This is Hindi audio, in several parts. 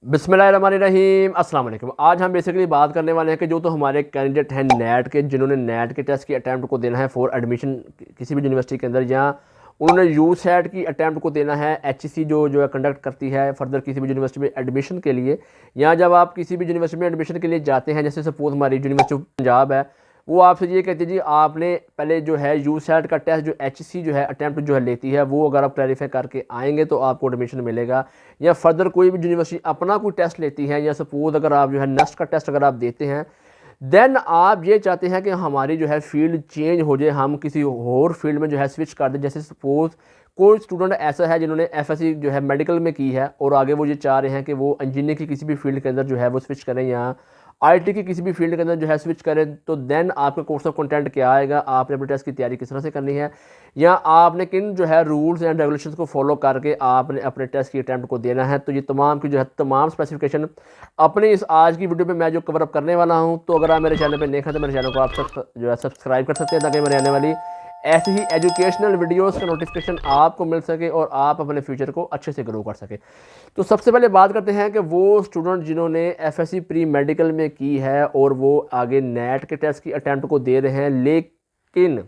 बिस्मिल्लाहिर्रहमानिर्रहीम अस्सलाम वालेकुम। आज हम बेसिकली बात करने वाले हैं कि जो तो हमारे कैंडिडेट हैं नेट के, जिन्होंने नेट के टेस्ट की अटैम्प्ट को देना है फॉर एडमिशन किसी भी यूनिवर्सिटी के अंदर, या उन्होंने यू सेट की अटैम्प्ट को देना है एचईसी जो है कंडक्ट करती है फर्दर किसी भी यूनिवर्सिटी में एडमिशन के लिए। या जब आप किसी भी यूनिवर्सिटी में एडमिशन के लिए जाते हैं, जैसे सपोज हमारी यूनिवर्सिटी ऑफ पंजाब है, वो आपसे ये कहती है जी आपने पहले जो है यू सेट का टेस्ट जो एचईसी जो है अटैम्प्ट जो है लेती है, वो अगर आप क्लैरिफाई करके आएंगे तो आपको एडमिशन मिलेगा। या फर्दर कोई भी यूनिवर्सिटी अपना कोई टेस्ट लेती है, या सपोज अगर आप जो है नेस्ट का टेस्ट अगर आप देते हैं, देन आप ये चाहते हैं कि हमारी जो है फील्ड चेंज हो जाए, हम किसी और फील्ड में जो है स्विच कर दें। जैसे सपोज कोई स्टूडेंट ऐसा है जिन्होंने एफएससी जो है मेडिकल में की है और आगे वो ये चाह रहे हैं कि वो इंजीनियरिंग की किसी भी फील्ड के अंदर जो है वो स्विच करें, या आईटी की किसी भी फील्ड के अंदर जो है स्विच करें, तो देन आपका कोर्स ऑफ कंटेंट क्या आएगा, आपने अपने टेस्ट की तैयारी किस तरह से करनी है, या आपने किन जो है रूल्स एंड रेगुलेशंस को फॉलो करके आपने अपने टेस्ट की अटैम्प्ट को देना है। तो ये तमाम की जो है तमाम स्पेसिफिकेशन अपनी इस आज की वीडियो में मैं जो कवर अप करने वाला हूँ। तो अगर आप मेरे चैनल पर नए हैं तो मेरे चैनल को आप जो है सब्सक्राइब कर सकते हैं, ताकि मेरे आने वाली ऐसी ही एजुकेशनल वीडियोस का नोटिफिकेशन आपको मिल सके और आप अपने फ्यूचर को अच्छे से ग्रो कर सके। तो सबसे पहले बात करते हैं कि वो स्टूडेंट जिन्होंने एफएससी प्री मेडिकल में की है और वो आगे नेट के टेस्ट की अटैम्प्ट को दे रहे हैं, लेकिन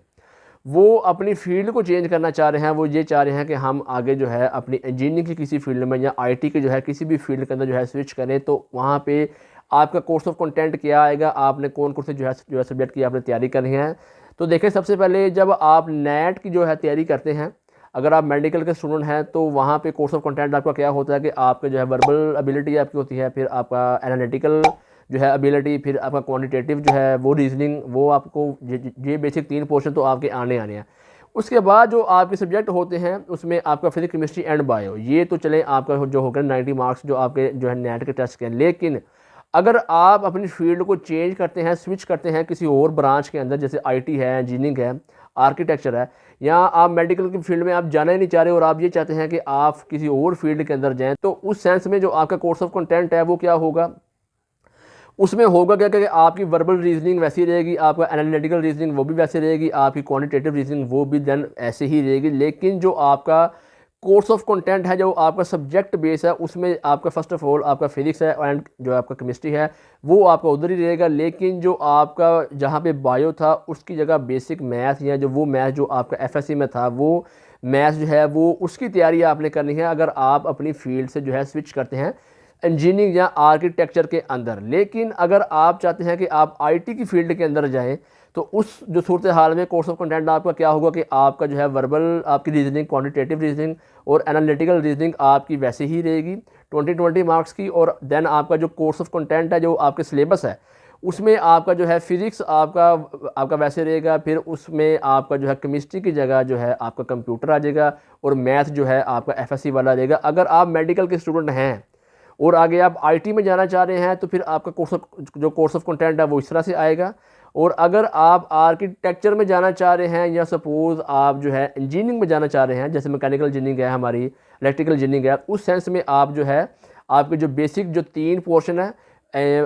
वो अपनी फील्ड को चेंज करना चाह रहे हैं। वो ये चाह रहे हैं कि हम आगे जो है अपनी इंजीनियरिंग की किसी फील्ड में या आईटी के जो है किसी भी फील्ड के अंदर जो है स्विच करें, तो वहाँ पे आपका कोर्स ऑफ कंटेंट क्या आएगा, आपने कौन कौन से जो है सब्जेक्ट की आपने तैयारी करनी है। तो देखें, सबसे पहले जब आप नेट की जो है तैयारी करते हैं, अगर आप मेडिकल के स्टूडेंट हैं, तो वहाँ पे कोर्स ऑफ कंटेंट आपका क्या होता है कि आपका जो है वर्बल एबिलिटी आपकी होती है, फिर आपका एनालिटिकल जो है एबिलिटी, फिर आपका क्वांटिटेटिव जो है वो रीजनिंग, वो आपको ये बेसिक 3 पोर्शन तो आपके आने हैं। उसके बाद जो आपके सब्जेक्ट होते हैं उसमें आपका फिजिक्स केमिस्ट्री एंड बायो, ये तो चले आपका जो होगा 90 मार्क्स जो आपके जो है नेट के टेस्ट के। लेकिन अगर आप अपनी फील्ड को चेंज करते हैं, स्विच करते हैं किसी और ब्रांच के अंदर, जैसे आईटी है, इंजीनियरिंग है, आर्किटेक्चर है, या आप मेडिकल की फील्ड में आप जाना ही नहीं चाह रहे और आप ये चाहते हैं कि आप किसी और फील्ड के अंदर जाएं, तो उस सेंस में जो आपका कोर्स ऑफ कंटेंट है वो क्या होगा, उसमें होगा क्या कि आपकी वर्बल रीजनिंग वैसी रहेगी, आपका एनालिटिकल रीजनिंग वो भी वैसे रहेगी, आपकी क्वांटिटेटिव रीजनिंग वो भी देन ऐसे ही रहेगी। लेकिन जो आपका कोर्स ऑफ कंटेंट है, जो आपका सब्जेक्ट बेस है, उसमें आपका फर्स्ट ऑफ ऑल आपका फिजिक्स है एंड जो आपका केमिस्ट्री है वो आपका उधर ही रहेगा। लेकिन जो आपका जहाँ पे बायो था उसकी जगह बेसिक मैथ, या जो वो मैथ जो आपका एफएससी में था वो मैथ जो है वो उसकी तैयारी आपने करनी है, अगर आप अपनी फील्ड से जो है स्विच करते हैं इंजीनियरिंग या आर्किटेक्चर के अंदर। लेकिन अगर आप चाहते हैं कि आप आईटी की फील्ड के अंदर जाएं, तो उस जो सूरत हाल में कोर्स ऑफ कंटेंट आपका क्या होगा कि आपका जो है वर्बल आपकी रीजनिंग, क्वांटिटेटिव रीजनिंग और एनालिटिकल रीजनिंग आपकी वैसे ही रहेगी 20 मार्क्स की। और देन आपका जो कोर्स ऑफ कंटेंट है, जो आपके सिलेबस है, उसमें आपका जो है फिजिक्स आपका वैसे रहेगा, फिर उसमें आपका जो है केमिस्ट्री की जगह जो है आपका कंप्यूटर आ जाएगा, और मैथ जो है आपका एफएससी वाला रहेगा। अगर आप मेडिकल के स्टूडेंट हैं और आगे आप आईटी में जाना चाह रहे हैं, तो फिर आपका कोर्स ऑफ कंटेंट है वो इस तरह से आएगा। और अगर आप आर्किटेक्चर में जाना चाह रहे हैं, या सपोज आप जो है इंजीनियरिंग में जाना चाह रहे हैं, जैसे मैकेनिकल इंजीनियरिंग है, हमारी इलेक्ट्रिकल इंजीनियरिंग है, उस सेंस में आप जो है आपके जो बेसिक जो 3 पोर्शन है,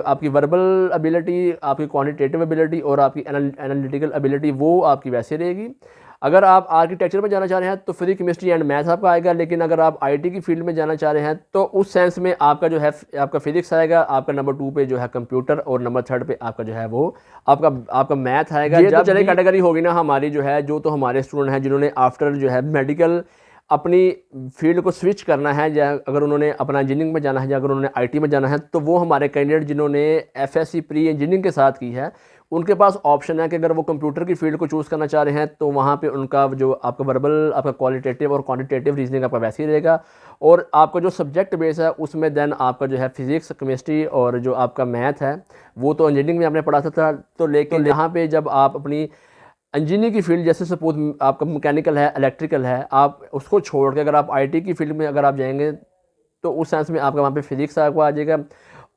आपकी वर्बल एबिलिटी, आपकी क्वांटिटेटिव एबिलिटी और आपकी एनालिटिकल एबिलिटी, वो आपकी वैसे रहेगी। अगर आप आर्किटेक्चर में जाना चाह रहे हैं तो फिजिक्स केमिस्ट्री एंड मैथ आपका आएगा। लेकिन अगर आप आईटी की फील्ड में जाना चाह रहे हैं, तो उस सेंस में आपका जो है आपका फिजिक्स आएगा, आपका नंबर 2 पे जो है कंप्यूटर, और नंबर 3 पे आपका जो है वो आपका मैथ आएगा। ये तो चले कैटेगरी होगी ना हमारी जो है, जो तो हमारे स्टूडेंट हैं जिन्होंने आफ्टर जो है मेडिकल अपनी फील्ड को स्विच करना है, या अगर उन्होंने अपना इंजीनियरिंग में जाना है, या अगर उन्होंने आईटी में जाना है, तो वो हमारे कैंडिडेट जिन्होंने एफएससी प्री इंजीनियरिंग के साथ की है, उनके पास ऑप्शन है कि अगर वो कंप्यूटर की फील्ड को चूज़ करना चाह रहे हैं, तो वहाँ पे उनका जो आपका वर्बल, आपका क्वालिटेटिव और क्वांटिटेटिव रीजनिंग आपका वैसे ही रहेगा। और आपका जो सब्जेक्ट बेस है उसमें देन आपका जो है फिजिक्स, केमिस्ट्री और जो आपका मैथ है वो तो इंजीनियरिंग में आपने पढ़ा था। तो लेकिन यहाँ पे जब आप अपनी इंजीनियरिंग की फील्ड, जैसे सपोज आपका मैकेनिकल है, इलेक्ट्रिकल है, आप उसको छोड़ के अगर आप आईटी की फील्ड में अगर आप जाएंगे, तो उस सेंस में आपका वहाँ पे फिजिक्स आपको आ जाएगा,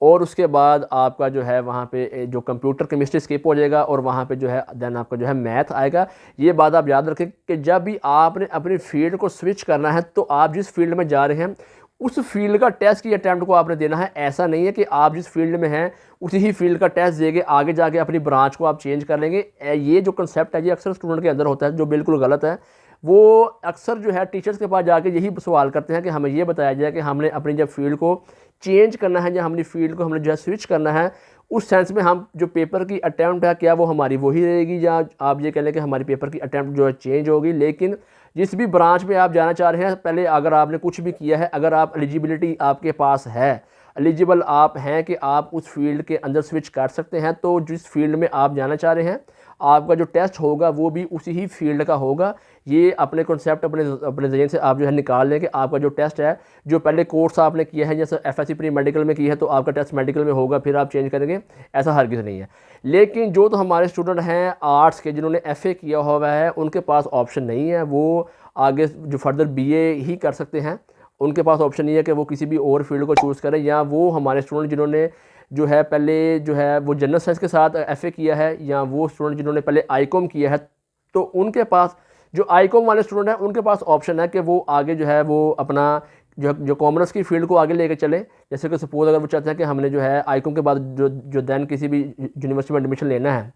और उसके बाद आपका जो है वहाँ पे जो कंप्यूटर केमिस्ट्री स्किप हो जाएगा, और वहाँ पे जो है देन आपका जो है मैथ आएगा। ये बात आप याद रखें कि जब भी आपने अपनी फील्ड को स्विच करना है, तो आप जिस फील्ड में जा रहे हैं उस फील्ड का टेस्ट की अटैम्प्ट को आपने देना है। ऐसा नहीं है कि आप जिस फील्ड में हैं उसी ही फील्ड का टेस्ट देके आगे जाके अपनी ब्रांच को आप चेंज कर लेंगे। ये जो कंसेप्ट है ये अक्सर स्टूडेंट के अंदर होता है, जो बिल्कुल गलत है। वो अक्सर जो है टीचर्स के पास जाके यही सवाल करते हैं कि हमें ये बताया जाए कि हमने अपनी जब फील्ड को चेंज करना है या हमने फील्ड को हमने जो है स्विच करना है, उस सेंस में हम जो पेपर की अटैम्प्ट है क्या वो हमारी वही रहेगी, या आप ये कह लें कि हमारी पेपर की अटैम्प्ट जो है चेंज होगी। लेकिन जिस भी ब्रांच में आप जाना चाह रहे हैं, पहले अगर आपने कुछ भी किया है, अगर आप एलिजिबिलिटी आपके पास है, एलिजिबल आप हैं कि आप उस फील्ड के अंदर स्विच कर सकते हैं, तो जिस फील्ड में आप जाना चाह रहे हैं आपका जो टेस्ट होगा वो भी उसी ही फील्ड का होगा। ये अपने कॉन्सेप्ट अपने अपने जहन से आप जो है निकाल लें कि आपका जो टेस्ट है, जो पहले कोर्स आपने किया है, जैसे एफएससी प्री मेडिकल में किया है तो आपका टेस्ट मेडिकल में होगा, फिर आप चेंज करेंगे, ऐसा हरगिज़ नहीं है। लेकिन जो तो हमारे स्टूडेंट हैं आर्ट्स के जिन्होंने एफए किया हुआ है, उनके पास ऑप्शन नहीं है, वो आगे जो फर्दर बीए ही कर सकते हैं। उनके पास ऑप्शन नहीं है कि वो किसी भी और फील्ड को चूज़ करें, या वो हमारे स्टूडेंट जिन्होंने जो है पहले जो है वो जनरल साइंस के साथ एफए किया है, या वो स्टूडेंट जिन्होंने पहले आईकॉम किया है, तो उनके पास जो आईकॉम वाले स्टूडेंट हैं उनके पास ऑप्शन है कि वो आगे जो है वो अपना जो कॉमर्स की फील्ड को आगे लेके चले। जैसे कि सपोज अगर वो चाहते हैं कि हमने जो है आईकॉम के बाद जो दैन किसी भी यूनिवर्सिटी में एडमिशन लेना है,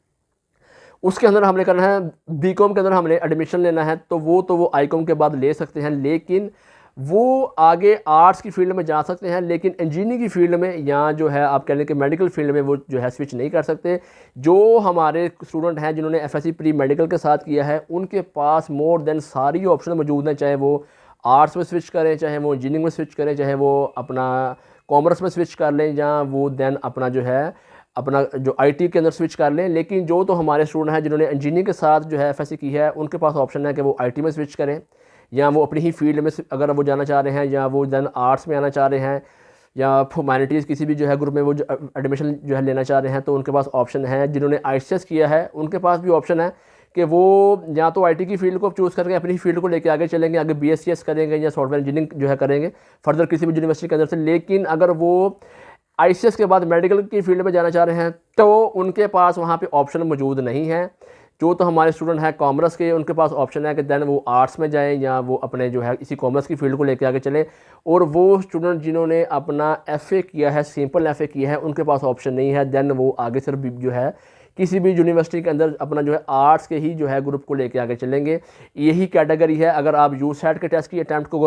उसके अंदर हमने करना है बीकॉम के अंदर हमने एडमिशन लेना है, तो वो आईकॉम के बाद ले सकते हैं। लेकिन वो आगे आर्ट्स की फील्ड में जा सकते हैं, लेकिन इंजीनियरिंग की फील्ड में या जो है आप कह लें कि मेडिकल फील्ड में वो जो है स्विच नहीं कर सकते। जो हमारे स्टूडेंट हैं जिन्होंने एफएससी प्री मेडिकल के साथ किया है, उनके पास मोर देन सारी ऑप्शन मौजूद हैं, चाहे वो आर्ट्स में स्विच करें, चाहे वो इंजीनियरिंग में स्विच करें, चाहे वो अपना कॉमर्स में स्विच कर लें, या वो दैन अपना जो है अपना जो आईटी के अंदर स्विच कर लें। लेकिन जो तो हमारे स्टूडेंट हैं जिन्होंने इंजीनियरिंग के साथ जो है एफएससी की है, उनके पास ऑप्शन है कि वो आईटी में स्विच करें, या वो अपनी ही फील्ड में अगर वो जाना चाह रहे हैं, या वो दैन आर्ट्स में आना चाह रहे हैं, या ह्यूमैनिटीज़ किसी भी जो है ग्रुप में वो एडमिशन जो है लेना चाह रहे हैं, तो उनके पास ऑप्शन है। जिन्होंने आईसीएस किया है उनके पास भी ऑप्शन है कि वो या तो आईटी की फील्ड को चूज़ करके अपनी फील्ड को लेके आगे चलेंगे, आगे बीएससीएस करेंगे या सॉफ्टवेयर इंजीनियरिंग जो है करेंगे फर्दर किसी भी यूनिवर्सिटी के अंदर से। लेकिन अगर वो आईसीएस के बाद मेडिकल की फील्ड में जाना चाह रहे हैं, तो उनके पास वहाँ पे ऑप्शन मौजूद नहीं है। जो तो हमारे स्टूडेंट हैं कॉमर्स के, उनके पास ऑप्शन है कि दैन वो आर्ट्स में जाएं, या वो अपने जो है इसी कॉमर्स की फील्ड को लेकर आगे चलें। और वो स्टूडेंट जिन्होंने अपना एफए किया है, सिंपल एफए किया है, उनके पास ऑप्शन नहीं है, दैन वो आगे सिर्फ जो है किसी भी यूनिवर्सिटी के अंदर अपना जो है आर्ट्स के ही जो है ग्रुप को लेके आगे चलेंगे। यही कैटेगरी है। अगर आप यूसेट के टेस्ट की अटैम्प्ट को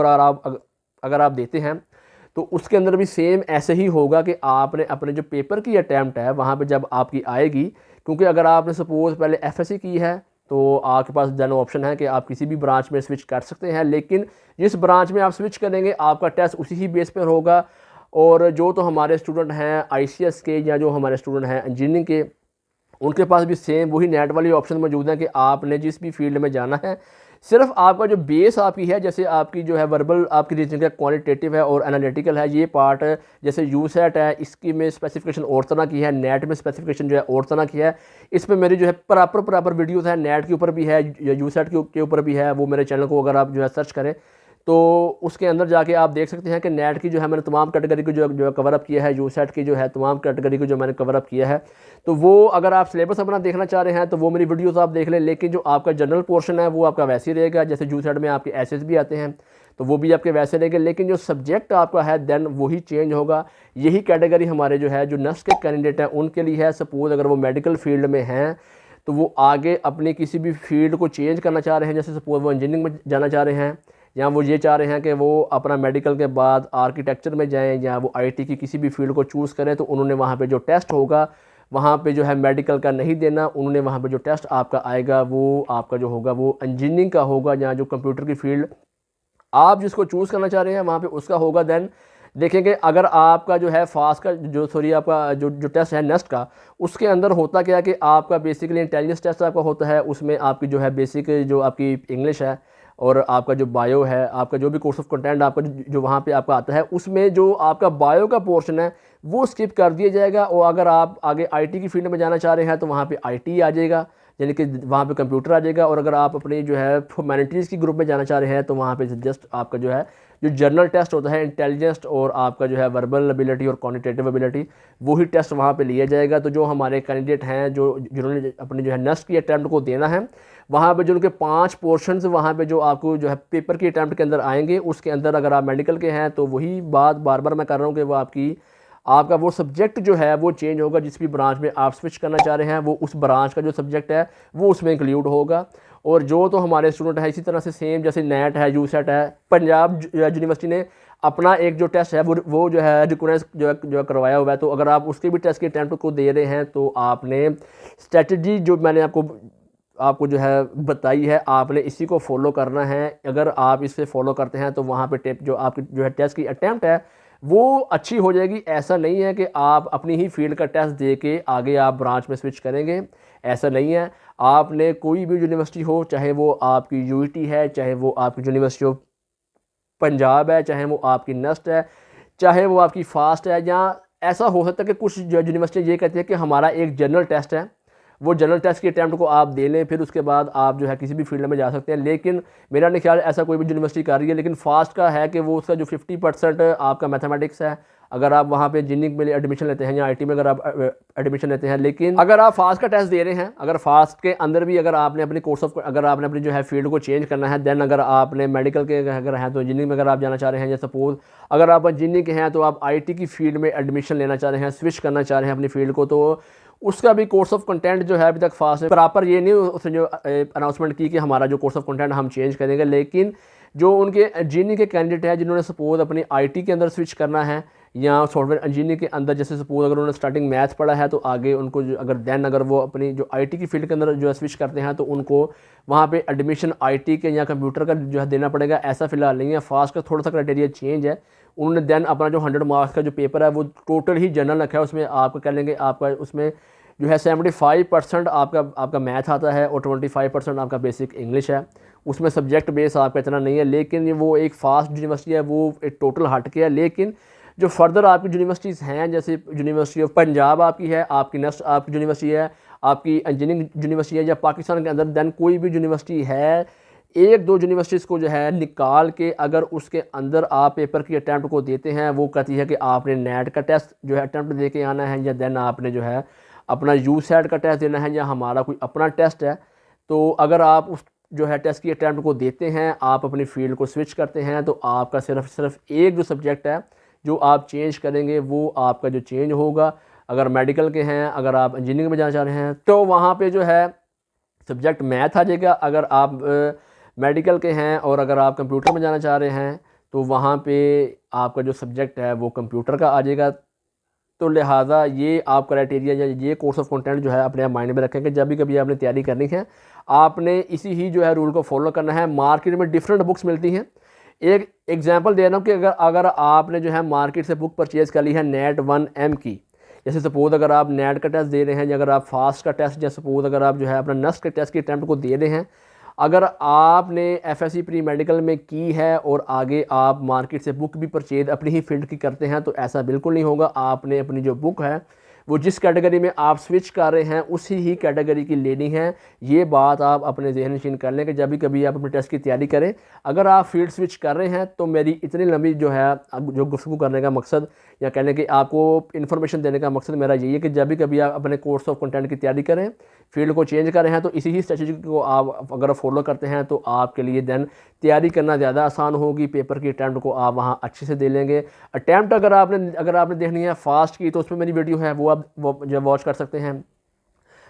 अगर आप देते हैं, तो उसके अंदर भी सेम ऐसे ही होगा कि आपने अपने जो पेपर की अटैम्प्ट है वहाँ पे जब आपकी आएगी, क्योंकि अगर आपने सपोज़ पहले एफएससी की है तो आपके पास देन ऑप्शन है कि आप किसी भी ब्रांच में स्विच कर सकते हैं, लेकिन जिस ब्रांच में आप स्विच करेंगे आपका टेस्ट उसी ही बेस पर होगा। और जो तो हमारे स्टूडेंट हैं आईसीएस के, या जो हमारे स्टूडेंट हैं इंजीनियरिंग के, उनके पास भी सेम वही नेट वाली ऑप्शन मौजूद है कि आपने जिस भी फील्ड में जाना है, सिर्फ आपका जो बेस आपकी है, जैसे आपकी जो है वर्बल आपकी रीजनिंग है, क्वालिटेटिव है और एनालिटिकल है, ये पार्ट जैसे यूसेट है इसकी में स्पेसिफिकेशन और तरह की है, नेट में स्पेसिफिकेशन जो है और तरह की है। इस पर मेरी जो है प्रॉपर वीडियोस है, नेट के ऊपर भी है या यूसेट के ऊपर भी है, वो मेरे चैनल को अगर आप जो है सर्च करें तो उसके अंदर जाके आप देख सकते हैं कि नेट की जो है मैंने तमाम कैटेगरी को जो कवर अप किया है, यूसेट की जो है तमाम कैटेगरी को जो मैंने कवर अप किया है। तो वो अगर आप सिलेबस अपना देखना चाह रहे हैं तो वो मेरी वीडियोस आप देख लें। लेकिन जो आपका जनरल पोर्शन है वो आपका वैसे ही रहेगा, जैसे यूसेट में आपके एसेस भी आते हैं तो वो भी आपके वैसे रहेंगे, लेकिन जो सब्जेक्ट आपका है देन वही चेंज होगा। यही कैटेगरी हमारे जो है जो नेक्स्ट के कैंडिडेट हैं उनके लिए है। सपोज़ अगर वो मेडिकल फील्ड में हैं तो वो आगे अपनी किसी भी फील्ड को चेंज करना चाह रहे हैं, जैसे सपोज़ वो इंजीनियरिंग में जाना चाह रहे हैं, या वो ये चाह रहे हैं कि वो अपना मेडिकल के बाद आर्किटेक्चर में जाएं, या वो आईटी की किसी भी फील्ड को चूज़ करें, तो उन्होंने वहाँ पे जो टेस्ट होगा वहाँ पे जो है मेडिकल का नहीं देना, उन्होंने वहाँ पे जो टेस्ट आपका आएगा वो आपका जो होगा वो इंजीनियरिंग का होगा, या जो कंप्यूटर की फील्ड आप जिसको चूज़ करना चाह रहे हैं वहाँ पे उसका होगा। देन देखेंगे अगर आपका जो है फास्ट का जो आपका जो टेस्ट है नेक्स्ट का, उसके अंदर होता क्या है कि आपका बेसिकली इंटेलिजेंस टेस्ट आपका होता है, उसमें आपकी जो है बेसिक जो आपकी इंग्लिश है और आपका जो बायो है, आपका जो भी कोर्स ऑफ कंटेंट आपका जो वहाँ पे आपका आता है, उसमें जो आपका बायो का पोर्शन है वो स्किप कर दिया जाएगा। और अगर आप आगे आईटी की फील्ड में जाना चाह रहे हैं तो वहाँ पे आईटी आ जाएगा, यानी कि वहाँ पे कंप्यूटर आ जाएगा। और अगर आप अपनी जो है ह्यूमैनिटीज़ की ग्रुप में जाना चाह रहे हैं तो वहाँ पे जस्ट आपका जो है जो जर्नल टेस्ट होता है इंटेलिजेंस और आपका जो है वर्बल एबिलिटी और क्वांटिटेटिव एबिलिटी, वही टेस्ट वहाँ पे लिया जाएगा। तो जो हमारे कैंडिडेट हैं जिन्होंने अपने जो है नेक्स्ट की अटैम्प्ट को देना है, वहाँ पे जो उनके 5 पोर्शंस वहाँ पे जो आपको जो है पेपर की अटैम्प्ट के अंदर आएंगे, उसके अंदर अगर आप मेडिकल के हैं तो वही बात बार बार मैं कर रहा हूँ कि वो आपका वो सब्जेक्ट जो है वो चेंज होगा। जिस भी ब्रांच में आप स्विच करना चाह रहे हैं वो उस ब्रांच का जो सब्जेक्ट है वो उसमें इंक्लूड होगा। और जो तो हमारे स्टूडेंट है इसी तरह से सेम जैसे नेट है, यूसेट है, पंजाब यूनिवर्सिटी ने अपना एक जो टेस्ट है वो जो है रिकॉग्नाइज जो करवाया हुआ है। तो अगर आप उसके भी टेस्ट के अटैम्प्ट को दे रहे हैं तो आपने स्ट्रेटजी जो मैंने आपको जो है बताई है, आपने इसी को फॉलो करना है। अगर आप इसे फॉलो करते हैं तो वहाँ पे टिप जो आपकी जो है टेस्ट की अटैम्प्ट है वो अच्छी हो जाएगी। ऐसा नहीं है कि आप अपनी ही फील्ड का टेस्ट दे के आगे आप ब्रांच में स्विच करेंगे, ऐसा नहीं है। आपने कोई भी यूनिवर्सिटी हो, चाहे वो आपकी यूईटी है, चाहे वो आपकी यूनिवर्सिटी ऑफ पंजाब है, चाहे वो आपकी नस्ट है, चाहे वो आपकी फास्ट है, या ऐसा हो सकता है कि कुछ यूनिवर्सिटी ये कहती है कि हमारा एक जनरल टेस्ट है, वो जनरल टेस्ट के अटैम्प्ट को आप दे लें, फिर उसके बाद आप जो है किसी भी फील्ड में जा सकते हैं। लेकिन मेरा नहीं ख्याल ऐसा कोई भी यूनिवर्सिटी कर रही है। लेकिन फास्ट का है कि वो उसका जो 50% आपका मैथमेटिक्स है, अगर आप वहाँ पे इंजीनियरिंग में एडमिशन लेते हैं या आईटी में अगर आप एडमिशन लेते हैं, लेकिन अगर आप फास्ट का टेस्ट दे रहे हैं, अगर फास्ट के अंदर भी अगर आपने अपनी कोर्स ऑफ अगर आपने अपनी जो है फील्ड को चेंज करना है, देन अगर आपने मेडिकल के अगर हैं तो इंजीनियरिंग में अगर आप जाना चाह रहे हैं, या सपोज अगर आप इंजीनियरिंग के हैं तो आप आईटी की फील्ड में एडमिशन लेना चाह रहे हैं, स्विच करना चाह रहे हैं अपनी फील्ड को, तो उसका भी कोर्स ऑफ कंटेंट जो है अभी तक फास्ट है। प्रॉपर ये नहीं उसने जो अनाउंसमेंट की कि हमारा जो कोर्स ऑफ कंटेंट हम चेंज करेंगे, लेकिन जो उनके इंजीनियरिंग के कैंडिडेट हैं जिन्होंने सपोज अपनी आईटी के अंदर स्विच करना है या सॉफ्टवेयर इंजीनियरिंग के अंदर, जैसे सपोज अगर उन्होंने स्टार्टिंग मैथ्स पढ़ा है तो आगे उनको अगर वो अपनी जो आईटी की फील्ड के अंदर जो है स्विच करते हैं तो उनको वहाँ पे एडमिशन आईटी के या कंप्यूटर का जो है देना पड़ेगा। ऐसा फिलहाल नहीं है। फास्ट का थोड़ा सा क्राइटेरिया चेंज है। उन्होंने देन अपना जो 100 मार्क्स का जो पेपर है वो टोटल ही जनरल रखा है। उसमें आपको कह लेंगे आपका उसमें जो है 75% आपका मैथ आता है और 25% आपका बेसिक इंग्लिश है। उसमें सब्जेक्ट बेस आपका इतना नहीं है। लेकिन वो एक फास्ट यूनिवर्सिटी है, वो एक टोटल हट के है। लेकिन जो फर्दर आपकी यूनिवर्सिटीज़ हैं, जैसे यूनिवर्सिटी ऑफ पंजाब आपकी है, आपकी नेक्स्ट आपकी यूनिवर्सिटी है, आपकी इंजीनियरिंग यूनिवर्सिटी है, या पाकिस्तान के अंदर देन कोई भी यूनिवर्सिटी है, एक दो यूनिवर्सिटीज़ को जो है निकाल के अगर उसके अंदर आप पेपर की अटैम्प्ट को देते हैं, वो कहती है कि आपने नेट का टेस्ट जो है अटैम्प्ट दे के आना है, या देन आपने जो है अपना यूसेट का टेस्ट देना है, या हमारा कोई अपना टेस्ट है। तो अगर आप उस जो है टेस्ट की अटैम्प्ट को देते हैं, आप अपनी फील्ड को स्विच करते हैं, तो आपका सिर्फ एक जो सब्जेक्ट है जो आप चेंज करेंगे वो आपका जो चेंज होगा। अगर मेडिकल के हैं, अगर आप इंजीनियरिंग में जाना चाह रहे हैं तो वहाँ पे जो है सब्जेक्ट मैथ आ जाएगा। अगर आप मेडिकल के हैं और अगर आप कंप्यूटर में जाना चाह रहे हैं तो वहाँ पे आपका जो सब्जेक्ट है वो कंप्यूटर का आ जाएगा। तो लिहाजा ये आप क्राइटेरिया या ये कोर्स ऑफ कंटेंट जो है अपने आप माइंड में रखें कि जब भी कभी आपने तैयारी करनी है आपने इसी ही जो है रूल को फॉलो करना है। मार्केट में डिफरेंट बुक्स मिलती हैं। एक एग्जांपल दे रहा हूँ कि अगर आपने जो है मार्केट से बुक परचेज़ कर ली है नेट 1M की, जैसे सपोज अगर आप नेट का टेस्ट दे रहे हैं, या अगर आप फास्ट का टेस्ट, या सपोज अगर आप जो है अपना नस्ट के टेस्ट के अटैम्प्ट को दे रहे हैं, अगर आपने एफएससी प्री मेडिकल में की है और आगे आप मार्केट से बुक भी परचेज अपनी ही फील्ड की करते हैं, तो ऐसा बिल्कुल नहीं होगा। आपने अपनी जो बुक है वो जिस कैटेगरी में आप स्विच कर रहे हैं उसी ही कैटेगरी की लेनी है। ये बात आप अपने जहन नशीन कर लें कि जब भी कभी आप अपने टेस्ट की तैयारी करें, अगर आप फील्ड स्विच कर रहे हैं तो मेरी इतनी लंबी जो है जो गुफ्तगू करने का मकसद या कहने कि आपको इन्फॉर्मेशन देने का मकसद मेरा यही है कि जब भी कभी आप अपने कोर्स ऑफ कंटेंट की तैयारी करें, फील्ड को चेंज कर रहे हैं, तो इसी ही स्ट्रेटजी को आप अगर फॉलो करते हैं तो आपके लिए देन तैयारी करना ज़्यादा आसान होगी। पेपर की अटैम्प्ट को आप वहाँ अच्छे से दे लेंगे। अटैम्प्ट अगर आपने देखनी है फास्ट की, तो उसमें मेरी वीडियो है वो आप जो वॉच कर सकते हैं।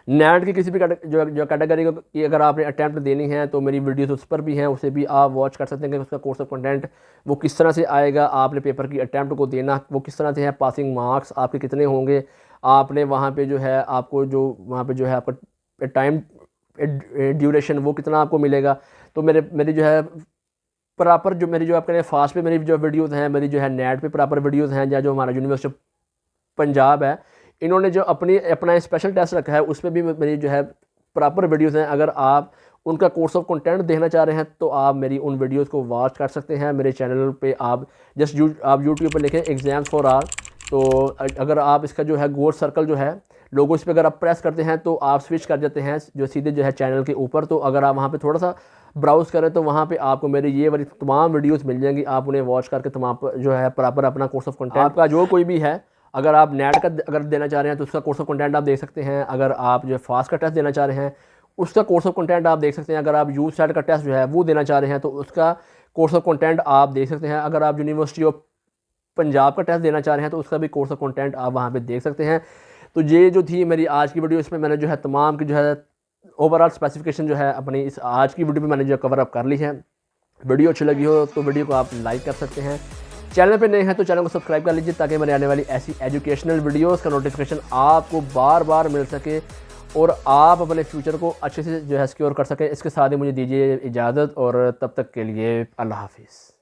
नेट की किसी भी जो कैटेगरी की अगर आपने अटैम्प्ट देनी है तो मेरी वीडियोस उस पर भी हैं, उसे भी आप वॉच कर सकते हैं कि उसका कोर्स ऑफ कंटेंट वो किस तरह से आएगा। आपने पेपर की अटैम्प्ट को देना वो किस तरह से है, पासिंग मार्क्स आपके कितने होंगे, आपने वहाँ पे जो है आपको जो वहाँ पे जो है आपका टाइम ड्यूरेशन वो कितना आपको मिलेगा। तो मेरी जो है प्रॉपर जो मेरी जो आप कहें फास्ट पे मेरी जो वीडियोज़ हैं, मेरी जो है नेट पे प्रॉपर वीडियोज़ हैं, या जो हमारा यूनिवर्सिटी पंजाब है इन्होंने जो अपना स्पेशल टेस्ट रखा है उस पर भी मेरी जो है प्रॉपर वीडियोज़ हैं। अगर आप उनका कोर्स ऑफ कंटेंट देखना चाह रहे हैं तो आप मेरी उन वीडियोज़ को वॉच कर सकते हैं। मेरे चैनल पे आप आप यूट्यूब पर लिखें एग्ज़ाम्स फॉर आल, तो अगर आप इसका जो है गोल सर्कल जो है लोगो इस पर अगर आप प्रेस करते हैं तो आप स्विच कर जाते हैं जो सीधे जो है चैनल के ऊपर। तो अगर आप वहाँ पे थोड़ा सा ब्राउज़ करें तो वहाँ पे आपको मेरी ये वाली तमाम वीडियोस मिल जाएंगी। आप उन्हें वॉच करके तमाम जो है प्रॉपर अपना कोर्स ऑफ कंटेंट आपका जो कोई भी है, अगर आप नेट का अगर देना चाह रहे हैं तो उसका कोर्स ऑफ कंटेंट आप देख सकते हैं। अगर आप जो फास्ट का टेस्ट देना चाह रहे हैं उसका कोर्स ऑफ कंटेंट आप देख सकते हैं। अगर आप यूसेट का टेस्ट जो है वो देना चाह रहे हैं तो उसका कोर्स ऑफ कंटेंट आप देख सकते हैं। अगर आप यूनिवर्सिटी ऑफ पंजाब का टेस्ट देना चाह रहे हैं तो उसका भी कोर्स ऑफ कंटेंट आप वहाँ पे देख सकते हैं। तो ये जो थी मेरी आज की वीडियो, इसमें मैंने जो है तमाम की जो है ओवरऑल स्पेसिफिकेशन जो है अपनी इस आज की वीडियो में मैंने जो कवर अप कर ली है। वीडियो अच्छी लगी हो तो वीडियो को आप लाइक कर सकते हैं। चैनल पे नए हैं तो चैनल को सब्सक्राइब कर लीजिए ताकि मेरे आने वाली ऐसी एजुकेशनल वीडियोस का नोटिफिकेशन आपको बार बार मिल सके और आप अपने फ्यूचर को अच्छे से जो है सिक्योर कर सकें। इसके साथ ही मुझे दीजिए इजाज़त और तब तक के लिए अल्लाह हाफिज़।